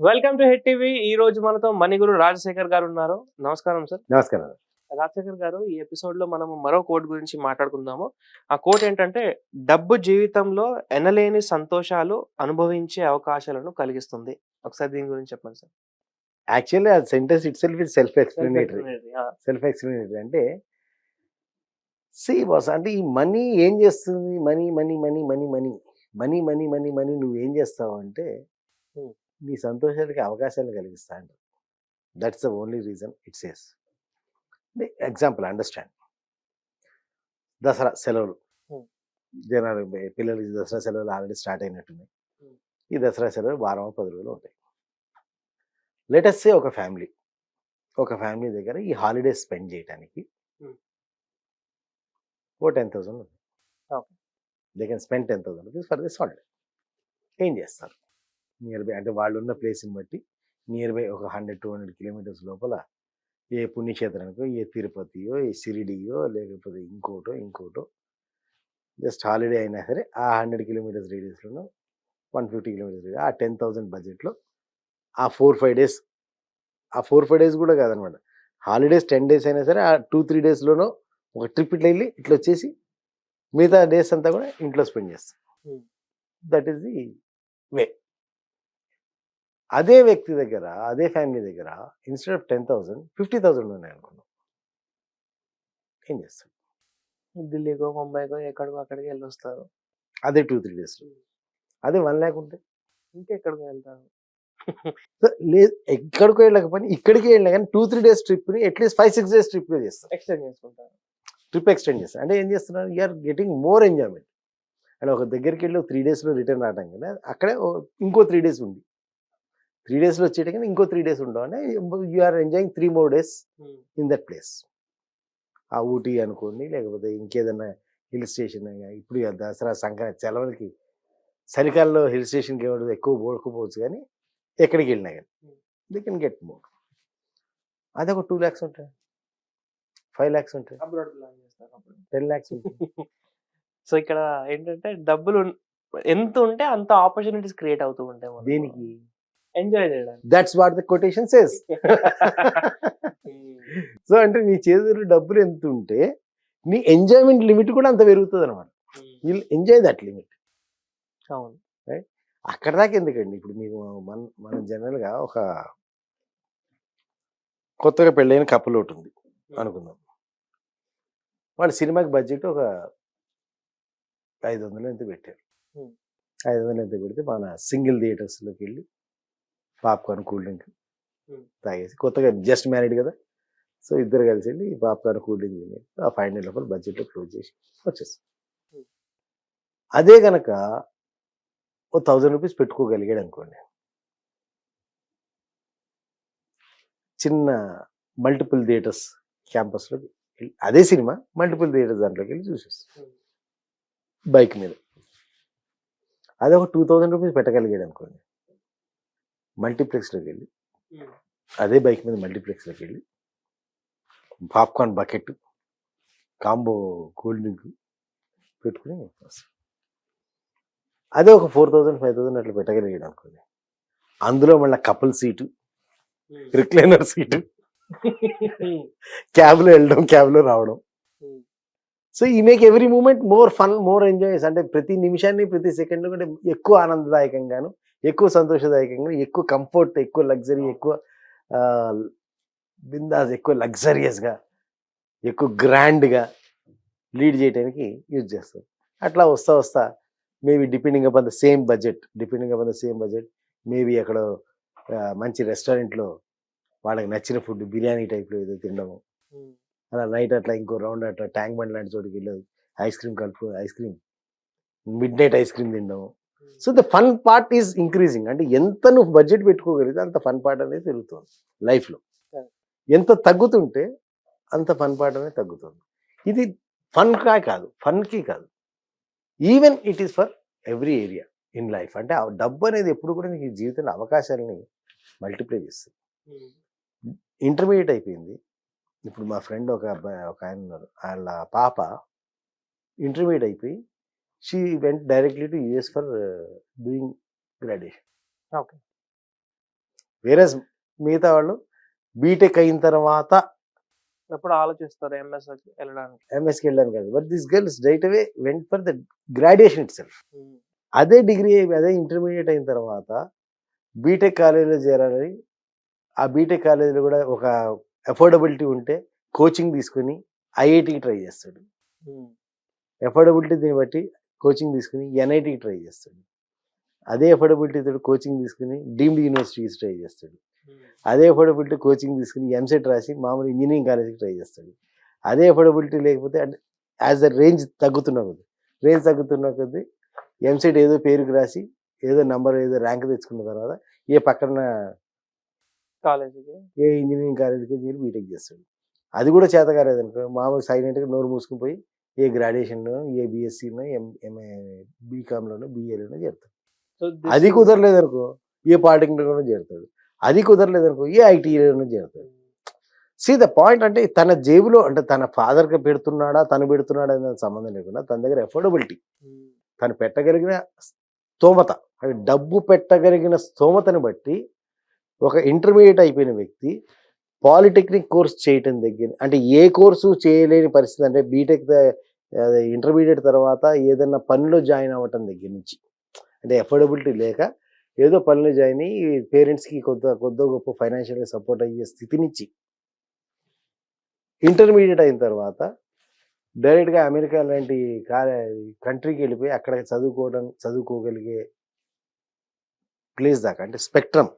Welcome to hit TV. ఈ రోజు మనతో మణిగురు రాజశేఖర్ గారు ఉన్నారు. నమస్కారం సార్. నమస్కారం. రాజశేఖర్ గారు, ఈ ఎపిసోడ్ లో మనము మరో కోట్ గురించి మాట్లాడుకుందాము. ఆ కోట్ ఏంటంటే, డబ్బు జీవితంలో ఎనలేని సంతోషాలు అనుభవించే అవకాశాలను కలిగిస్తుంది. ఒకసారి దీని గురించి చెప్పండి సార్. యాక్చువల్లీ ఆ sentence it self is self explanatory. ఆ, సెల్ఫ్ ఎక్స్ప్లెనేటరీ అంటే బాస్ అంటే ఈ మనీ ఏం చేస్తుంది? Money money money money money money money money money నువ్వేం చేస్తావు అంటే Hmm. నీ సంతోషాలకి అవకాశాలు కలిగిస్తా అంట. That's the only reason it says. Example understand. Dasara సెలవులు, Hmm. జనాలు పిల్లలకి దసరా సెలవులు ఆల్రెడీ స్టార్ట్ అయినట్టున్నాయి. Hmm. ఈ దసరా సెలవులు వారం 10 రోజులు ఉంటాయి. లెటస్ సే ఒక ఫ్యామిలీ దగ్గర ఈ హాలిడేస్ స్పెండ్ చేయడానికి Hmm. ఓ 10,000 ఉంది. Okay. They can spend 10,000 rupees for this holiday. ఏం చేస్తారు? నియర్ బై అంటే వాళ్ళు ఉన్న ప్లేస్ని బట్టి నియర్ బై ఒక 100-200 కిలోమీటర్స్ లోపల ఏ పుణ్యక్షేత్రానికో, ఏ తిరుపతియో, ఏ షిరిడియో, లేకపోతే ఇంకోటో జస్ట్ హాలిడే అయినా సరే ఆ 100 కిలోమీటర్స్ రేడియస్లోనో 150 కిలోమీటర్స్ రేడియస్ ఆ 10,000 బడ్జెట్లో ఆ 4-5 డేస్, ఆ 4-5 డేస్ కూడా కాదనమాట. హాలిడేస్ 10 డేస్ అయినా సరే ఆ 2-3 డేస్లోనో ఒక ట్రిప్ ఇట్లా వెళ్ళి ఇట్లా వచ్చేసి మిగతా డేస్ అంతా కూడా ఇంట్లో స్పెండ్ చేస్తాం. Hmm. That is the way. అదే వ్యక్తి దగ్గర, అదే ఫ్యామిలీ దగ్గర ఇన్‌స్టెడ్ ఆఫ్ 10,000 50,000 ఉన్నాయి అనుకున్నాం. ఏం చేస్తాడు? ఢిల్లీకో, ముంబైకో, ఎక్కడికో అక్కడికి వెళ్ళొస్తారు. అదే 2-3 డేస్‌లో. అదే 1,00,000 ఉంటే ఇంకెక్కడికో వెళ్తారు. లేదు, ఎక్కడికో వెళ్ళకపోయినా ఇక్కడికే వెళ్ళినా కానీ 2-3 డేస్ ట్రిప్‌ని అట్‌లీస్ట్ 5-6 డేస్ ట్రిప్‌గా చేస్తారు. ఎక్స్టెండ్ చేసుకుంటారు. ట్రిప్ ఎక్స్టెండ్ చేస్తారు. అంటే ఏం చేస్తున్నారు? You are getting more enjoyment. అంటే ఒక దగ్గరికి వెళ్ళి 3 డేస్‌లో రిటర్న్ రావడం కన్నా అక్కడే ఇంకో 3 డేస్ ఉంది. 3 డేస్‌లో వచ్చేయడం కన్నా ఇంకో 3 డేస్ ఉండడం అంటే you are enjoying 3 more days Hmm. In that place. ఆ ఊటీ అనుకోండి, లేకపోతే ఇంకేదైనా హిల్ స్టేషన్. ఇప్పుడు ఇక దసరా, సంక్రాంతి సెలవులకి చలికాలంలో హిల్ స్టేషన్‌కి ఎవరు ఎక్కువ పోకపోవచ్చు కానీ ఎక్కడికి వెళ్ళినా కానీ దే కెన్ గెట్ మోర్. అదొక 2,00,000 ఉంటాయి, 5,00,000 ఉంటాయి, అబ్రాడ్ ప్లాన్ చేస్తారు అప్పుడు. 10,00,000 ఉంటాయి. సో ఇక్కడ ఏంటంటే, డబ్బులు ఎంత ఉంటే అంత ఆపర్చునిటీస్ క్రియేట్ అవుతూ ఉంటాయి మనకు. దేనికి? ఎంజాయ్ చేయడానికి. That's what the quotation says. So అంటే నీ చేతిలో డబ్బులు ఎంత ఉంటే నీ ఎంజాయ్మెంట్ లిమిట్ కూడా అంత పెరుగుతుంది అనమాట. Will enjoy that limit. అవును. రైట్. అక్కడ దాకా ఎందుకండి? ఇప్పుడు మీకు మన జనరల్గా ఒక కొత్తగా పెళ్ళైన కపుల్ ఒకటి ఉంది అనుకుందాం. వాళ్ళు సినిమాకి బడ్జెట్ ఒక 500 ఎంత పెట్టారు. Hmm. 500 ఎంత పెడితే మన సింగిల్ థియేటర్స్లోకి వెళ్ళి పాప్కార్న్, కూల్ డ్రింక్ తాగేసి, కొత్తగా జస్ట్ మ్యారీడ్ కదా, సో ఇద్దరు కలిసి వెళ్ళి పాప్కార్న్, కూల్ డ్రింక్ తిని ఆ 500 లోపల బడ్జెట్లో క్లోజ్ చేసి వచ్చేస్తాం. Hmm. అదే కనుక ఓ 1,000 రూపీస్ పెట్టుకోగలిగాడు అనుకోండి, చిన్న మల్టిపుల్ థియేటర్స్ క్యాంపస్లోకి వెళ్ళి అదే సినిమా మల్టిపుల్ థియేటర్స్ దాంట్లోకి వెళ్ళి చూసేస్తాం బైక్ మీద. అదే ఒక 2,000 రూపీస్ పెట్టగలిగాడు అనుకోండి, మల్టీప్లెక్స్లోకి వెళ్ళి అదే బైక్ మీద మల్టీప్లెక్స్లోకి వెళ్ళి popcorn bucket, combo cool drink పెట్టుకుని వస్తాం. అదే ఒక 4,000-5,000 అట్లా పెట్టగలిగాడు అనుకోండి, అందులో మళ్ళీ కపుల్ సీటు, రిక్లైనర్ సీటు, క్యాబ్లో వెళ్ళడం, క్యాబ్లో రావడం. సో ఈ make every moment more fun, more enjoys. అంటే ప్రతి నిమిషాన్ని, ప్రతి సెకండ్ కంటే ఎక్కువ ఆనందదాయకంగాను, ఎక్కువ సంతోషదాయకంగా, ఎక్కువ కంఫర్ట్, ఎక్కువ లగ్జరీ, ఎక్కువ బిందాస్, ఎక్కువ లగ్జరియస్గా, ఎక్కువ గ్రాండ్గా లీడ్ చేయడానికి యూజ్ చేస్తారు. అట్లా వస్తా maybe depending upon the same budget maybe అక్కడ మంచి రెస్టారెంట్లో వాళ్ళకి నచ్చిన ఫుడ్ బిర్యానీ టైప్లో ఏదో తినడము, అలా నైట్ అట్లా ఇంకో రౌండ్ అట్లా ట్యాంక్ బండ్ లాంటి చోటుకి వెళ్ళి ice cream midnight ice cream తినడం. So the fun part is increasing. అంటే ఎంత నువ్వు బడ్జెట్ పెట్టుకోగలిగితే అంత ఫన్ పార్ట్ అనేది పెరుగుతుంది లైఫ్లో. ఎంత తగ్గుతుంటే అంత ఫన్ పార్ట్ అనేది తగ్గుతుంది. ఇది ఫన్కి కాదు, even it is for every area in life. అంటే ఆ డబ్బు అనేది ఎప్పుడు కూడా నీకు జీవితంలో అవకాశాలని మల్టిప్లై చేస్తుంది. ఇంటర్మీడియట్ అయిపోయింది, ఇప్పుడు మా ఫ్రెండ్ ఒక ఆయన ఉన్నారు, వాళ్ళ పాప ఇంటర్మీడియట్ అయిపోయి she went directly to US for doing graduation. Okay. వేరే మిగతా వాళ్ళు బీటెక్ అయిన తర్వాత ఎప్పుడు ఆలోచిస్తారు ఎంఎస్ వెళ్ళడానికి? ఎంఎస్కి వెళ్ళాను కాదు. But this girls right away went for the graduation it self. అదే డిగ్రీ అదే ఇంటర్మీడియట్ అయిన తర్వాత బీటెక్ కాలేజీలో చేరాలని, ఆ బీటెక్ కాలేజీలో కూడా ఒక అఫోర్డబిలిటీ ఉంటే కోచింగ్ తీసుకుని ఐఐటికి ట్రై చేస్తాడు. అఫోర్డబిలిటీ దీన్ని బట్టి కోచింగ్ తీసుకుని ఎన్ఐటికి ట్రై చేస్తాడు. అదే అఫోర్డబిలిటీ తోటి కోచింగ్ తీసుకుని డీమ్డ్ యూనివర్సిటీస్ ట్రై చేస్తాడు. అదే అఫోర్డబిలిటీ కోచింగ్ తీసుకుని ఎంసెట్ రాసి మామూలు ఇంజనీరింగ్ కాలేజీకి ట్రై చేస్తాడు. అదే అఫోర్డబిలిటీ లేకపోతే అంటే యాజ్ ద రేంజ్ తగ్గుతున్న కొద్దీ ఎంసెట్ ఏదో పేరుకి రాసి ఏదో నంబర్ ఏదో ర్యాంక్ తెచ్చుకున్న తర్వాత పక్కన కాలేజీకి ఇంజనీరింగ్ కాలేజీకి చేరి బీటెక్ చేస్తాడు. అది కూడా చేత కాలేదనుకో మామూలు సైలెంట్గా నోరు మూసుకుని పోయి గ్రాడ్యుయేషన్లో బీఎస్సీలో బీకామ్లోనో బీఏలోనో చేస్తాడు. అది కుదరలేదనుకో పాలిటెక్నిక్లోనో చేరుతాడు. అది కుదరలేదనుకో ఐటీలోనో చేరుతాడు. సీ ద పాయింట్ అంటే తన జేబులో అంటే తన ఫాదర్కి పెడుతున్నాడా తను పెడుతున్నాడా అనే సంబంధం లేకుండా తన దగ్గర అఫోర్డబిలిటీ తను పెట్టగలిగిన స్తోమత అంటే డబ్బు పెట్టగలిగిన స్తోమతని బట్టి ఒక ఇంటర్మీడియట్ అయిపోయిన వ్యక్తి పాలిటెక్నిక్ కోర్స్ చేయటం దగ్గర అంటే ఏ కోర్సు చేయలేని పరిస్థితి అంటే బీటెక్ ఇంటర్మీడియట్ తర్వాత ఏదైనా పనిలో జాయిన్ అవ్వటం దగ్గర నుంచి అంటే అఫోర్డబిలిటీ లేక ఏదో పనిలో జాయిన్ అయ్యి పేరెంట్స్కి కొద్ది గొప్ప ఫైనాన్షియల్గా సపోర్ట్ అయ్యే స్థితి నుంచి ఇంటర్మీడియట్ అయిన తర్వాత డైరెక్ట్గా అమెరికా లాంటి కంట్రీకి వెళ్ళిపోయి అక్కడ చదువుకోగలిగే ప్లేస్ దాకా అంటే స్పెక్ట్రమ్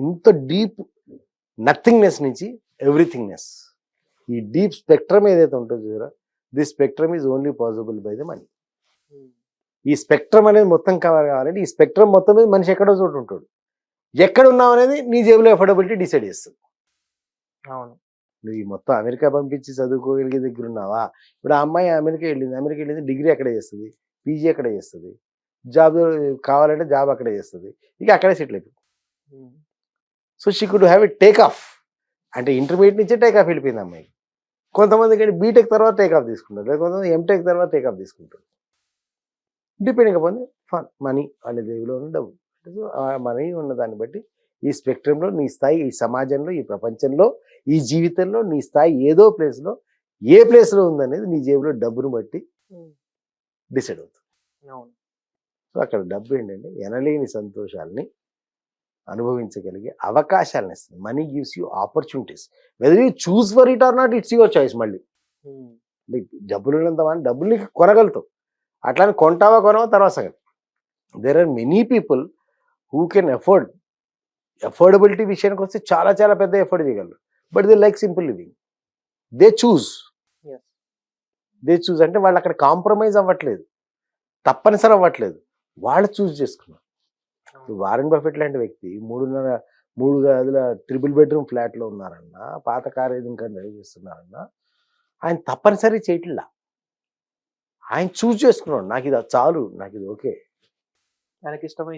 ఇంత డీప్ నథింగ్నెస్ నుంచి ఎవ్రీథింగ్నెస్ ఈ డీప్ స్పెక్ట్రమ్ ఏదైతే ఉంటుందో చూసారా this spectrum is only possible by the money. ఈ స్పెక్ట్రమ్ అనేది మొత్తం కవర్ కావాలంటే ఈ స్పెక్ట్రమ్ మొత్తం మీద మనిషి ఎక్కడో చోటు ఉంటాడు. ఎక్కడ ఉన్నావు అనేది నీ జేబులో అఫోర్డబిలిటీ డిసైడ్ చేస్తుంది. అవును, నువ్వు ఈ మొత్తం అమెరికా పంపించి చదువుకోగలిగే దగ్గర ఉన్నావా? ఇప్పుడు ఆ అమ్మాయి అమెరికా వెళ్ళింది డిగ్రీ అక్కడే చేస్తుంది, పీజీ అక్కడే చేస్తుంది, జాబ్ కావాలంటే జాబ్ అక్కడే చేస్తుంది, ఇక అక్కడే సెటిల్ అయిపోయింది. So she could have it take off అంటే ఇంటర్మీడియట్ నుంచే టేక్ ఆఫ్ వెళ్ళిపోయింది అమ్మాయి. కొంతమంది కానీ బీటెక్ తర్వాత టేక్ ఆఫ్ తీసుకుంటారు, లేదా కొంతమంది ఎంటెక్ తర్వాత టేక్ ఆఫ్ తీసుకుంటారు. డిపెండింగ్ అపాన్ ఫన్ మనీ వాళ్ళ జేబులో ఉన్న డబ్బు. సో ఆ మనీ ఉన్న దాన్ని బట్టి ఈ స్పెక్ట్రంలో నీ స్థాయి ఈ సమాజంలో ఈ ప్రపంచంలో ఈ జీవితంలో నీ స్థాయి ఏదో ప్లేస్లో ఏ ప్లేస్లో ఉందనేది నీ జేబులో డబ్బును బట్టి డిసైడ్ అవుతుంది. అవును, సో అక్కడ డబ్బు ఏంటంటే ఎనలేని సంతోషాలని అనుభవించగలిగే అవకాశాలను ఇస్తుంది. Money gives you opportunities, whether you choose for it or not it's your choice. మళ్ళీ డబ్బులు ఉన్నంత మంది డబ్బులు నీకు కొనగలుగుతావు, అట్లానే కొంటావా కొనవా తర్వాత సంగతి. There are many people who can affordability విషయానికి వస్తే చాలా చాలా పెద్ద ఎఫర్ట్ చేయగలరు. But they like simple living. They choose అంటే వాళ్ళు అక్కడ కాంప్రమైజ్ అవ్వట్లేదు, తప్పనిసరి అవ్వట్లేదు, వాళ్ళు చూస్ చేసుకున్నారు. వారెన్ బఫెట్ లాంటి వ్యక్తి 3 గదుల ట్రిపుల్ బెడ్రూమ్ ఫ్లాట్లో ఉన్నారన్నా, పాత కార్ ఏది ఇంకా డ్రైవ్ చేస్తున్నారన్నా, ఆయన తప్పనిసరి చేయట్లా, ఆయన చూస్ చేసుకున్నాడు. నాకు ఇది చాలు, నాకు ఇది ఓకే, ఆయనకి ఇష్టమే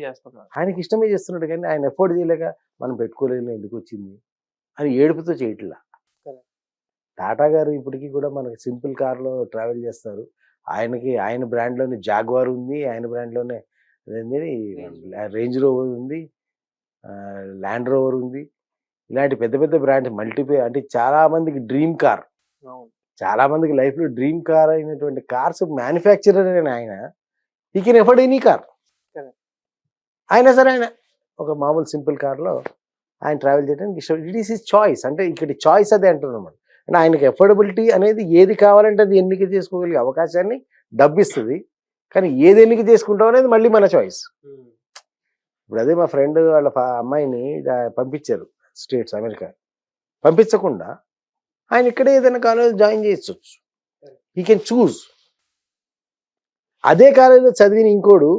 చేస్తున్నాడు. కానీ ఆయన ఎఫోర్డ్ చేయలేక మనం పెట్టుకోలేని ఎందుకు వచ్చింది అని ఏడుపుతో చేయట్లా. టాటా గారు ఇప్పటికీ కూడా మనకి సింపుల్ కార్లో ట్రావెల్ చేస్తారు. ఆయన బ్రాండ్లోనే జాగ్వార్ ఉంది, ఆయన బ్రాండ్లోనే రేంజ్ రోవర్ ఉంది, ల్యాండ్ రోవర్ ఉంది. ఇలాంటి పెద్ద పెద్ద బ్రాండ్స్ అంటే చాలా మందికి డ్రీమ్ కార్, చాలా మందికి లైఫ్లో డ్రీమ్ కార్ అయినటువంటి కార్స్ మ్యానుఫ్యాక్చరర్ అయిన ఆయన ఈ కెన్ ఎఫోర్డ్ ఎనీ కార్. అయినా సరే ఆయన ఒక మామూలు సింపుల్ కార్లో ఆయన ట్రావెల్ చేయడానికి ఇష్టం. It is his choice. అంటే ఇక్కడ చాయిస్ అదే అంటున్నాం. అంటే ఆయనకి అఫోర్డబిలిటీ అనేది ఏది కావాలంటే అది ఎన్నిక చేసుకోగలిగే అవకాశాన్ని డబ్బు ఇస్తుంది. కానీ ఏది ఎన్నిక చేసుకుంటాం అనేది మళ్ళీ మన చాయిస్. ఇప్పుడు అదే మా ఫ్రెండ్ వాళ్ళ అమ్మాయిని పంపించారు స్టేట్స్ అమెరికా. పంపించకుండా ఆయన ఇక్కడే ఏదైనా కాలేజ్ జాయిన్ చేయొచ్చు, హీ కెన్ చూజ్. అదే కాలేజీలో చదివిన ఇంకోడు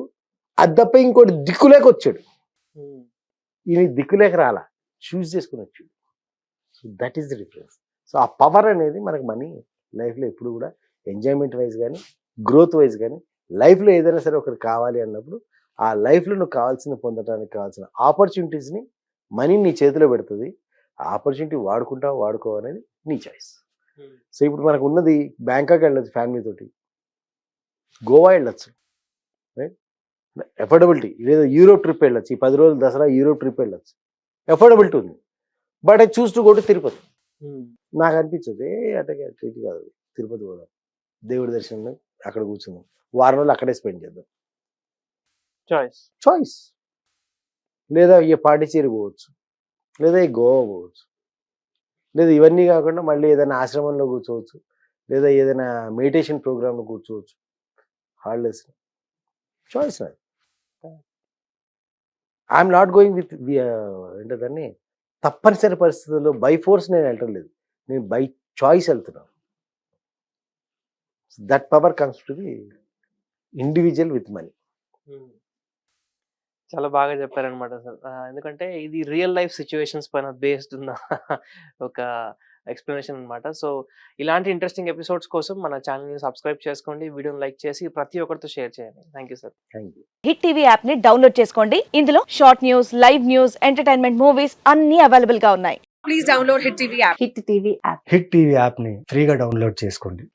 అది తప్ప ఇంకోటి దిక్కులేక వచ్చాడు, ఈయన దిక్కులేక రాలా, చూస్ చేసుకుని వచ్చాడు. So that is the difference. So ఆ పవర్ అనేది మనకు మనీ లైఫ్లో ఎప్పుడు కూడా ఎంజాయ్మెంట్ వైజ్ కానీ గ్రోత్ వైజ్ కానీ లైఫ్లో ఏదైనా సరే ఒకటి కావాలి అన్నప్పుడు ఆ లైఫ్లో నువ్వు పొందడానికి కావాల్సిన ఆపర్చునిటీస్ని మనీ నీ చేతిలో పెడుతుంది. ఆ ఆపర్చునిటీ వాడుకో అనేది నీ చాయిస్. సో ఇప్పుడు మనకు ఉన్నది బ్యాంకాక్ వెళ్ళొచ్చు ఫ్యామిలీ తోటి, గోవా వెళ్ళొచ్చు, రైట్, అఫోర్డబిలిటీ. లేదా యూరోప్ ట్రిప్ వెళ్ళొచ్చు, ఈ 10 రోజులు దసరా యూరోప్ ట్రిప్ వెళ్ళొచ్చు. అఫోర్డబిలిటీ ఉంది. But I choose to go to Tirupati. నాకు అనిపించదు అట్టగా ఇది కాదు, తిరుపతి పోదాం, దేవుడి దర్శనం అక్కడ కూర్చుందాం, వారం రోజులు అక్కడే స్పెండ్ చేద్దాం. చాయిస్. లేదా ఈ పాండిచేరి పోవచ్చు, లేదా ఈ గోవా పోవచ్చు, లేదా ఇవన్నీ కాకుండా మళ్ళీ ఏదైనా ఆశ్రమంలో కూర్చోవచ్చు, లేదా ఏదైనా మెడిటేషన్ ప్రోగ్రాంలో కూర్చోవచ్చు. హాలిడేస్ చాయిస్ నాది. ఐఎమ్ నాట్ గోయింగ్ విత్ ఏంటదాన్ని తప్పనిసరి పరిస్థితుల్లో బై ఫోర్స్ నేను వెళ్ళటం లేదు, నేను బై చాయిస్ వెళ్తున్నాను. That power comes to the individual with money. చాలా బాగా చెప్పారనమాట అసలు. ఎందుకంటే ఇది రియల్ లైఫ్ సిచ్యువేషన్స్ పైన బేస్డ్ ఉన్న ఒక ఎక్స్ప్లెనేషన్ అనమాట. సో ఇలాంటి ఇంట్రెస్టింగ్ ఎపిసోడ్స్ కోసం మన ఛానల్ని సబ్స్క్రైబ్ చేసుకోండి, వీడియోని లైక్ చేసి ప్రతి ఒక్కరితో షేర్ చేయండి. Thank you sir. Thank you. Hit TV app ని డౌన్లోడ్ చేసుకోండి. ఇందులో short news, live news, entertainment movies అన్ని అవైలబుల్ గా ఉన్నాయి. Please download Hit TV app. Hit TV app. Hit TV యాప్ని ఫ్రీగా డౌన్లోడ్ చేసుకోండి.